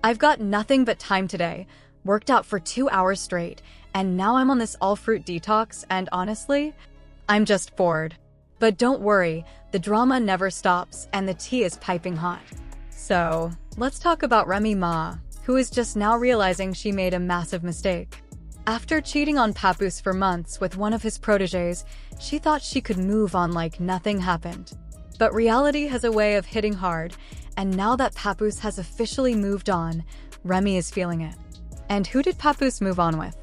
I've got nothing but time today, worked out for 2 hours straight, and now I'm on this all-fruit detox, and honestly, I'm just bored. But don't worry, the drama never stops and the tea is piping hot. So, let's talk about Remy Ma, who is just now realizing she made a massive mistake. After cheating on Papoose for months with one of his proteges, she thought she could move on like nothing happened. But reality has a way of hitting hard, and now that Papoose has officially moved on, Remy is feeling it. And who did Papoose move on with?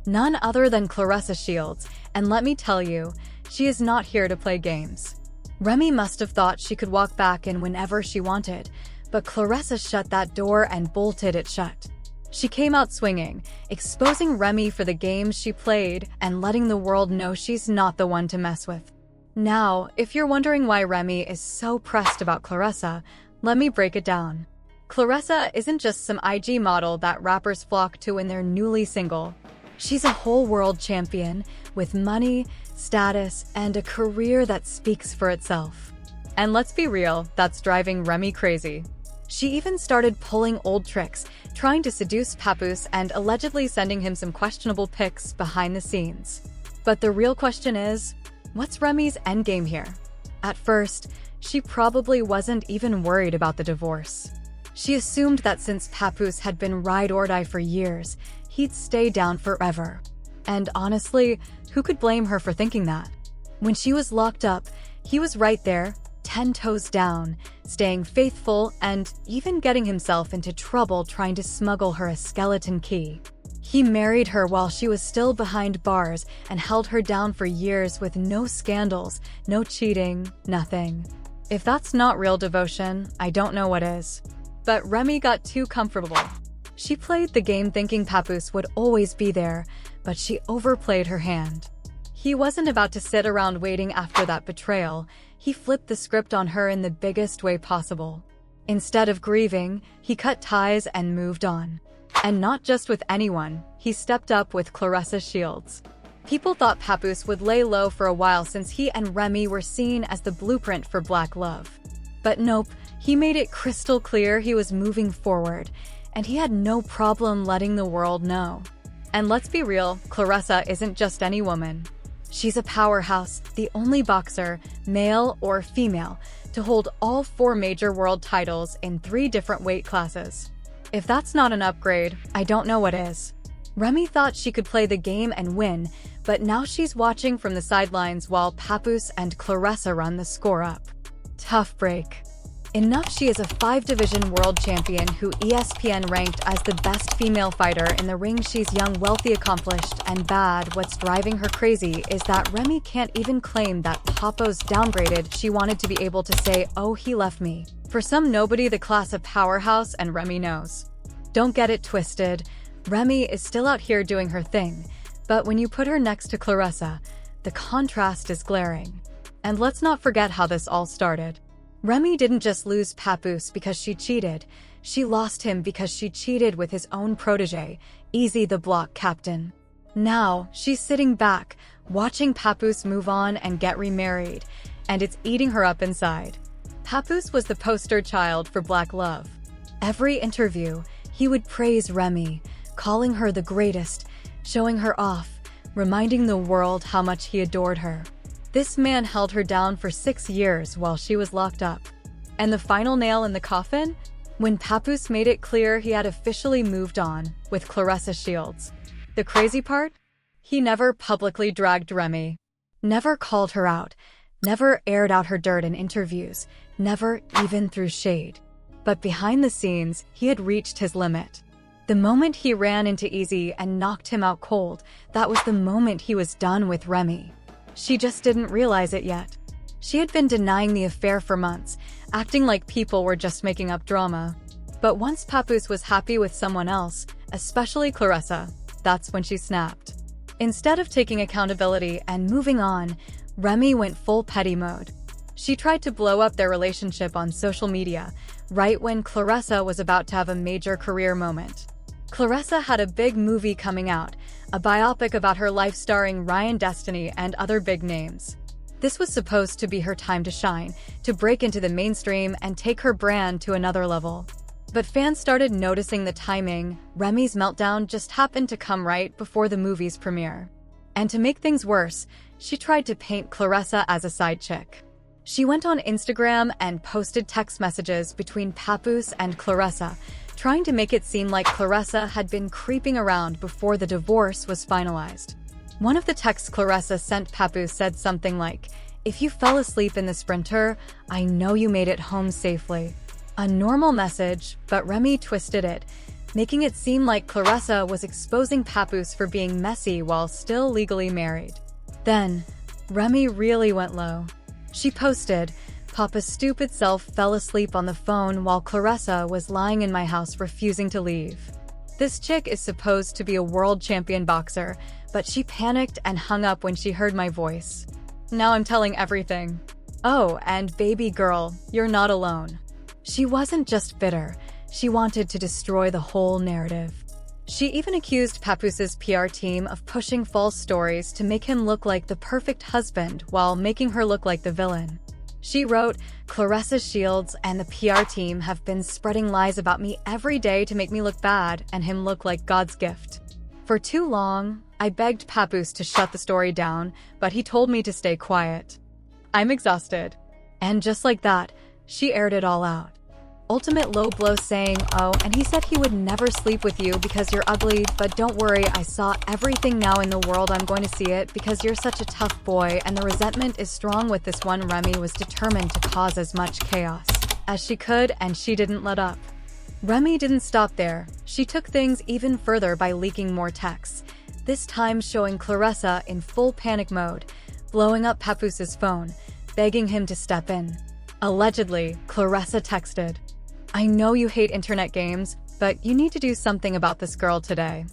None other than Claressa Shields, and let me tell you, she is not here to play games. Remy must have thought she could walk back in whenever she wanted, but Claressa shut that door and bolted it shut. She came out swinging, exposing Remy for the games she played and letting the world know she's not the one to mess with. Now, if you're wondering why Remy is so pressed about Claressa, let me break it down. Claressa isn't just some IG model that rappers flock to when they're newly single. She's a whole world champion with money, status, and a career that speaks for itself. And let's be real, that's driving Remy crazy. She even started pulling old tricks, trying to seduce Papoose and allegedly sending him some questionable pics behind the scenes. But the real question is, what's Remy's endgame here? At first, she probably wasn't even worried about the divorce. She assumed that since Papoose had been ride or die for years, he'd stay down forever. And honestly, who could blame her for thinking that? When she was locked up, he was right there, 10 toes down, staying faithful and even getting himself into trouble trying to smuggle her a skeleton key. He married her while she was still behind bars and held her down for years with no scandals, no cheating, nothing. If that's not real devotion, I don't know what is. But Remy got too comfortable. She played the game thinking Papoose would always be there, but she overplayed her hand. He wasn't about to sit around waiting after that betrayal. He flipped the script on her in the biggest way possible. Instead of grieving, he cut ties and moved on. And not just with anyone, he stepped up with Claressa Shields. People thought Papoose would lay low for a while since he and Remy were seen as the blueprint for black love. But nope, he made it crystal clear he was moving forward, and he had no problem letting the world know. And let's be real, Claressa isn't just any woman. She's a powerhouse, the only boxer, male or female, to hold all 4 major world titles in 3 different weight classes. If that's not an upgrade, I don't know what is. Remy thought she could play the game and win, but now she's watching from the sidelines while Papoose and Claressa run the score up. Tough break. Enough she is a 5-division world champion who ESPN ranked as the best female fighter in the ring. She's young, wealthy, accomplished, and bad. What's driving her crazy is that Remy can't even claim that Papo's downgraded. She wanted to be able to say, oh, he left me. For some nobody, the class of powerhouse, and Remy knows. Don't get it twisted. Remy is still out here doing her thing, but when you put her next to Claressa, the contrast is glaring. And let's not forget how this all started. Remy didn't just lose Papoose because she cheated. She lost him because she cheated with his own protege, Easy the Block Captain. Now, she's sitting back, watching Papoose move on and get remarried, and it's eating her up inside. Papoose was the poster child for black love. Every interview, he would praise Remy, calling her the greatest, showing her off, reminding the world how much he adored her. This man held her down for 6 years while she was locked up. And the final nail in the coffin? When Papoose made it clear he had officially moved on with Claressa Shields. The crazy part? He never publicly dragged Remy. Never called her out. Never aired out her dirt in interviews. Never even threw shade. But behind the scenes, he had reached his limit. The moment he ran into Easy and knocked him out cold, that was the moment he was done with Remy. She just didn't realize it yet. She had been denying the affair for months, acting like people were just making up drama. But once Papoose was happy with someone else, especially Claressa, that's when she snapped. Instead of taking accountability and moving on, Remy went full petty mode. She tried to blow up their relationship on social media, right when Claressa was about to have a major career moment. Claressa had a big movie coming out, a biopic about her life starring Ryan Destiny and other big names. This was supposed to be her time to shine, to break into the mainstream and take her brand to another level. But fans started noticing the timing. Remy's meltdown just happened to come right before the movie's premiere. And to make things worse, she tried to paint Claressa as a side chick. She went on Instagram and posted text messages between Papoose and Claressa, trying to make it seem like Claressa had been creeping around before the divorce was finalized. One of the texts Claressa sent Papoose said something like, "If you fell asleep in the Sprinter, I know you made it home safely." A normal message, but Remy twisted it, making it seem like Claressa was exposing Papoose for being messy while still legally married. Then, Remy really went low. She posted, "Papa's stupid self fell asleep on the phone while Claressa was lying in my house refusing to leave." This chick is supposed to be a world champion boxer, but she panicked and hung up when she heard my voice. Now I'm telling everything. Oh, and baby girl, you're not alone. She wasn't just bitter, she wanted to destroy the whole narrative. She even accused Papoose's PR team of pushing false stories to make him look like the perfect husband while making her look like the villain. She wrote, "Claressa Shields and the PR team have been spreading lies about me every day to make me look bad and him look like God's gift. For too long, I begged Papoose to shut the story down, but he told me to stay quiet. I'm exhausted." And just like that, she aired it all out. Ultimate low blow saying, "Oh, and he said he would never sleep with you because you're ugly, but don't worry, I saw everything now in the world, I'm going to see it because you're such a tough boy," and the resentment is strong with this one. Remy was determined to cause as much chaos as she could, and she didn't let up. Remy didn't stop there. She took things even further by leaking more texts, this time showing Claressa in full panic mode, blowing up Papoose's phone, begging him to step in. Allegedly, Claressa texted, "I know you hate internet games, but you need to do something about this girl today.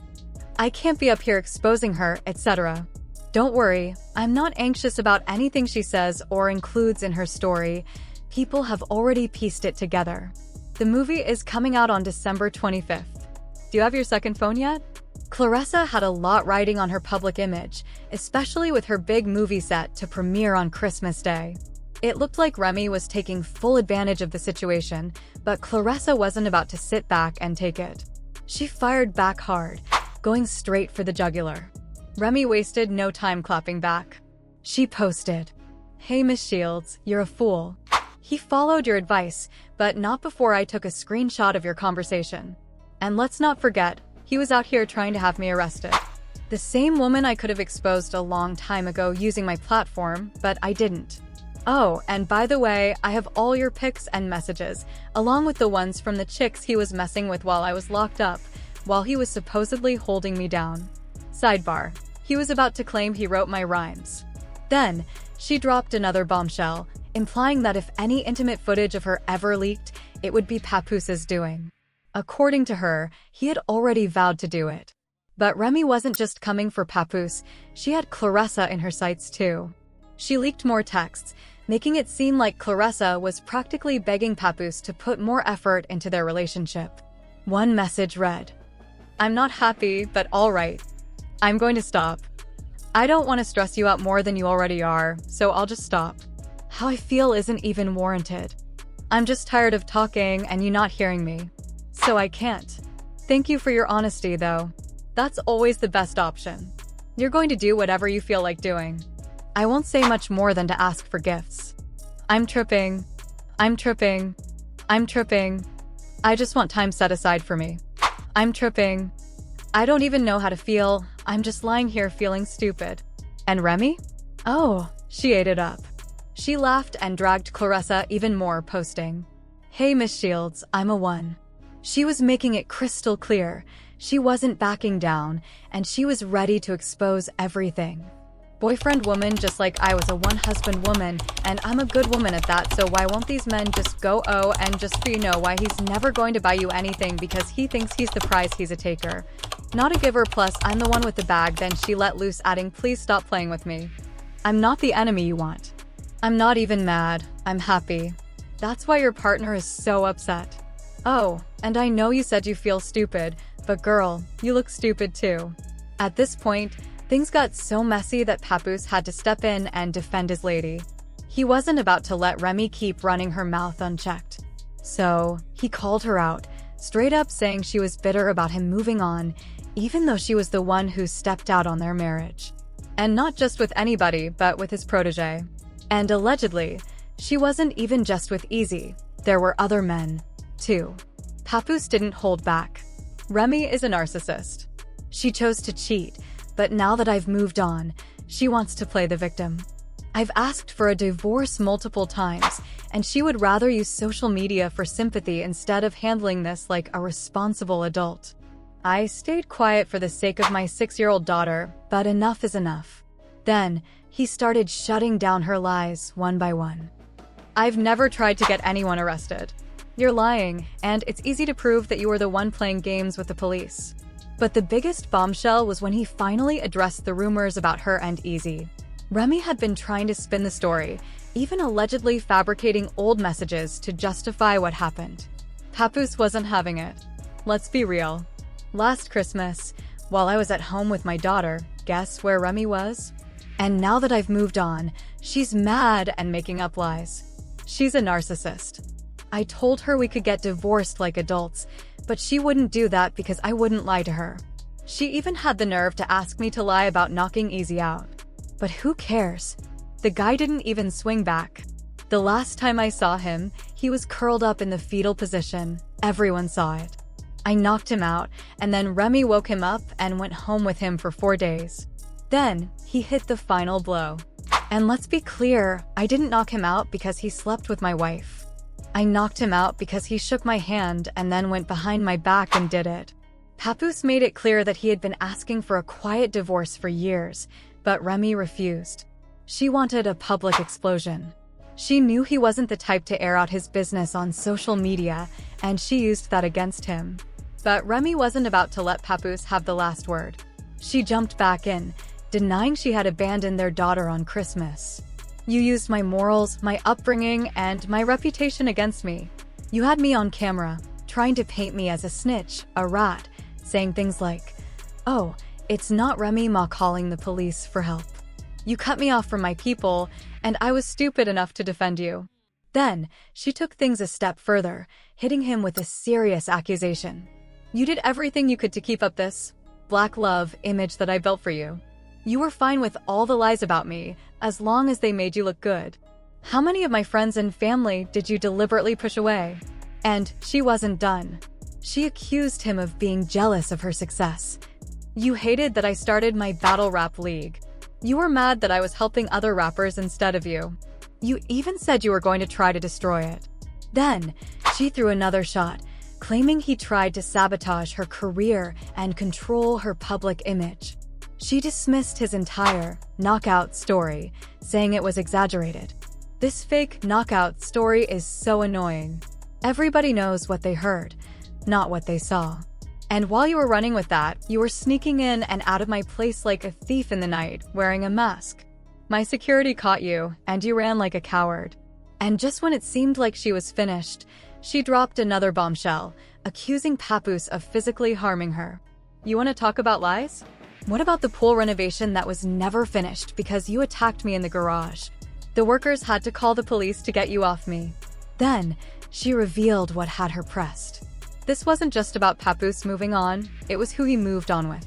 I can't be up here exposing her, etc. Don't worry, I'm not anxious about anything she says or includes in her story. People have already pieced it together." The movie is coming out on December 25th. Do you have your second phone yet? Claressa had a lot riding on her public image, especially with her big movie set to premiere on Christmas Day. It looked like Remy was taking full advantage of the situation, but Claressa wasn't about to sit back and take it. She fired back hard, going straight for the jugular. Remy wasted no time clapping back. She posted, "Hey Miss Shields, you're a fool. He followed your advice, but not before I took a screenshot of your conversation. And let's not forget, he was out here trying to have me arrested. The same woman I could have exposed a long time ago using my platform, but I didn't. Oh, and by the way, I have all your pics and messages, along with the ones from the chicks he was messing with while I was locked up, while he was supposedly holding me down." Sidebar: he was about to claim he wrote my rhymes. Then, she dropped another bombshell, implying that if any intimate footage of her ever leaked, it would be Papoose's doing. According to her, he had already vowed to do it. But Remy wasn't just coming for Papoose, she had Claressa in her sights too. She leaked more texts, making it seem like Claressa was practically begging Papoose to put more effort into their relationship. One message read, "I'm not happy, but alright. I'm going to stop. I don't want to stress you out more than you already are, so I'll just stop. How I feel isn't even warranted. I'm just tired of talking and you not hearing me. So I can't. Thank you for your honesty, though. That's always the best option. You're going to do whatever you feel like doing. I won't say much more than to ask for gifts. I'm tripping. I'm tripping. I'm tripping. I just want time set aside for me. I'm tripping. I don't even know how to feel. I'm just lying here feeling stupid." And Remy? Oh, she ate it up. She laughed and dragged Claressa even more, posting, "Hey Miss Shields, I'm a one." She was making it crystal clear. She wasn't backing down, and she was ready to expose everything. Boyfriend woman, just like I was a one-husband woman, and I'm a good woman at that, so why won't these men just go, oh, and just so you know why he's never going to buy you anything because he thinks he's the prize, he's a taker. Not a giver, plus I'm the one with the bag." Then she let loose, adding, "Please stop playing with me. I'm not the enemy you want. I'm not even mad, I'm happy. That's why your partner is so upset. Oh, and I know you said you feel stupid, but girl, you look stupid too." At this point, things got so messy that Papoose had to step in and defend his lady. He wasn't about to let Remy keep running her mouth unchecked. So, he called her out, straight up saying she was bitter about him moving on, even though she was the one who stepped out on their marriage. And not just with anybody, but with his protege. And allegedly, she wasn't even just with Easy. There were other men, too. Papoose didn't hold back. Remy is a narcissist. She chose to cheat, but now that I've moved on, she wants to play the victim. I've asked for a divorce multiple times, and she would rather use social media for sympathy instead of handling this like a responsible adult. I stayed quiet for the sake of my 6-year-old daughter, but enough is enough. Then, he started shutting down her lies one by one. I've never tried to get anyone arrested. You're lying, and it's easy to prove that you were the one playing games with the police. But the biggest bombshell was when he finally addressed the rumors about her and Easy. Remy had been trying to spin the story, even allegedly fabricating old messages to justify what happened. Papoose wasn't having it. Let's be real. Last Christmas, while I was at home with my daughter, guess where Remy was? And now that I've moved on, she's mad and making up lies. She's a narcissist. I told her we could get divorced like adults, but she wouldn't do that because I wouldn't lie to her. She even had the nerve to ask me to lie about knocking Easy out. But who cares? The guy didn't even swing back. The last time I saw him, he was curled up in the fetal position. Everyone saw it. I knocked him out, and then Remy woke him up and went home with him for 4 days. Then, he hit the final blow. And let's be clear, I didn't knock him out because he slept with my wife. I knocked him out because he shook my hand and then went behind my back and did it. Papoose made it clear that he had been asking for a quiet divorce for years, but Remy refused. She wanted a public explosion. She knew he wasn't the type to air out his business on social media, and she used that against him. But Remy wasn't about to let Papoose have the last word. She jumped back in, denying she had abandoned their daughter on Christmas. You used my morals, my upbringing, and my reputation against me. You had me on camera, trying to paint me as a snitch, a rat, saying things like, "Oh, it's not Remy Ma calling the police for help." You cut me off from my people, and I was stupid enough to defend you. Then, she took things a step further, hitting him with a serious accusation. You did everything you could to keep up this black love image that I built for you. You were fine with all the lies about me, as long as they made you look good. How many of my friends and family did you deliberately push away? And she wasn't done. She accused him of being jealous of her success. You hated that I started my battle rap league. You were mad that I was helping other rappers instead of you. You even said you were going to try to destroy it. Then, she threw another shot, claiming he tried to sabotage her career and control her public image. She dismissed his entire knockout story, saying it was exaggerated. This fake knockout story is so annoying. Everybody knows what they heard, not what they saw. And while you were running with that, you were sneaking in and out of my place like a thief in the night, wearing a mask. My security caught you, and you ran like a coward. And just when it seemed like she was finished, she dropped another bombshell, accusing Papoose of physically harming her. You want to talk about lies? What about the pool renovation that was never finished because you attacked me in the garage? The workers had to call the police to get you off me. Then, she revealed what had her pressed. This wasn't just about Papoose moving on, it was who he moved on with.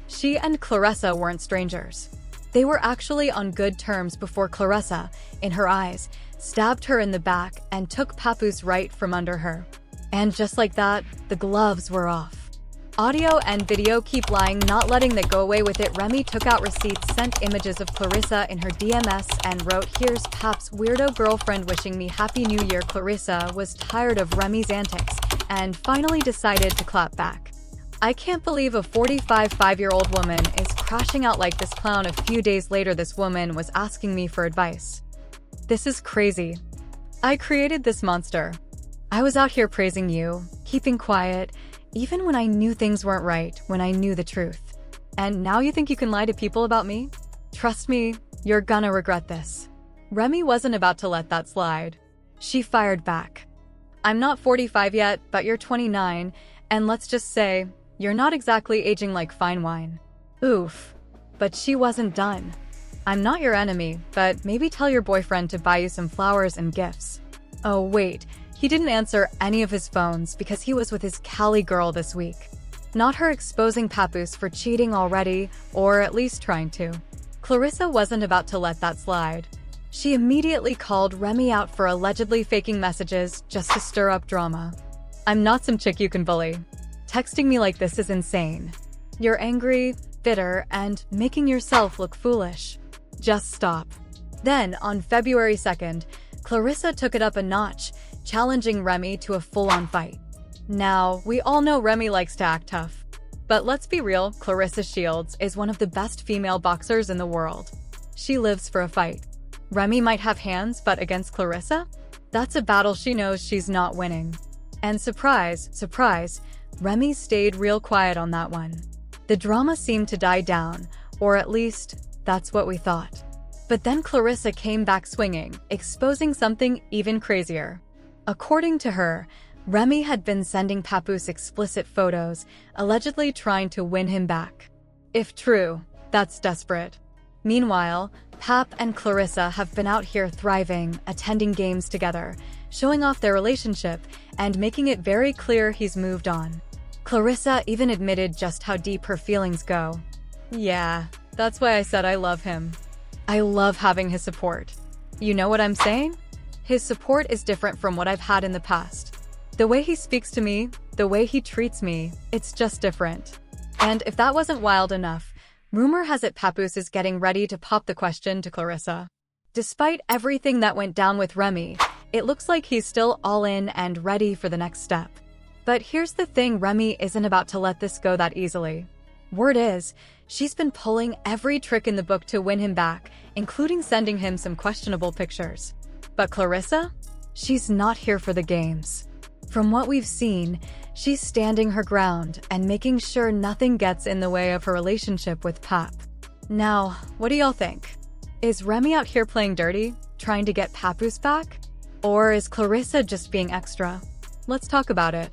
She and Clarissa weren't strangers. They were actually on good terms before Clarissa, in her eyes, stabbed her in the back and took Papoose right from under her. And just like that, the gloves were off. Audio and video keep lying, not letting that go away with it. Remy took out receipts, sent images of Clarissa in her DMS, and wrote, "Here's Pap's weirdo girlfriend wishing me Happy New Year." Clarissa was tired of Remy's antics and finally decided to clap back. I can't believe a 45-year-old woman is crashing out like this clown. A few days later, this woman was asking me for advice. This is crazy. I created this monster. I was out here praising you, keeping quiet, even when I knew things weren't right, when I knew the truth. And now you think you can lie to people about me? Trust me, you're gonna regret this. Remy wasn't about to let that slide. She fired back. I'm not 45 yet, but you're 29, and let's just say, you're not exactly aging like fine wine. Oof. But she wasn't done. I'm not your enemy, but maybe tell your boyfriend to buy you some flowers and gifts. Oh wait, He didn't answer any of his phones because he was with his Cali girl this week. Not her exposing Papoose for cheating already, or at least trying to. Clarissa wasn't about to let that slide. She immediately called Remy out for allegedly faking messages just to stir up drama. "I'm not some chick you can bully. Texting me like this is insane. You're angry, bitter, and making yourself look foolish. Just stop." Then, on February 2nd, Clarissa took it up a notch, challenging Remy to a full-on fight. Now, we all know Remy likes to act tough. But let's be real, Clarissa Shields is one of the best female boxers in the world. She lives for a fight. Remy might have hands, but against Clarissa? That's a battle she knows she's not winning. And surprise, surprise, Remy stayed real quiet on that one. The drama seemed to die down, or at least, that's what we thought. But then Clarissa came back swinging, exposing something even crazier. According to her, Remy had been sending Papoose explicit photos, allegedly trying to win him back. If true, that's desperate. Meanwhile, Pap and Clarissa have been out here thriving, attending games together, showing off their relationship, and making it very clear he's moved on. Clarissa even admitted just how deep her feelings go. "Yeah, that's why I said I love him. I love having his support. You know what I'm saying? His support is different from what I've had in the past. The way he speaks to me, the way he treats me, it's just different." And if that wasn't wild enough, rumor has it Papoose is getting ready to pop the question to Clarissa. Despite everything that went down with Remy, it looks like he's still all in and ready for the next step. But here's the thing, Remy isn't about to let this go that easily. Word is, she's been pulling every trick in the book to win him back, including sending him some questionable pictures. But Clarissa? She's not here for the games. From what we've seen, she's standing her ground and making sure nothing gets in the way of her relationship with Pap. Now, what do y'all think? Is Remy out here playing dirty, trying to get Papoose back? Or is Clarissa just being extra? Let's talk about it.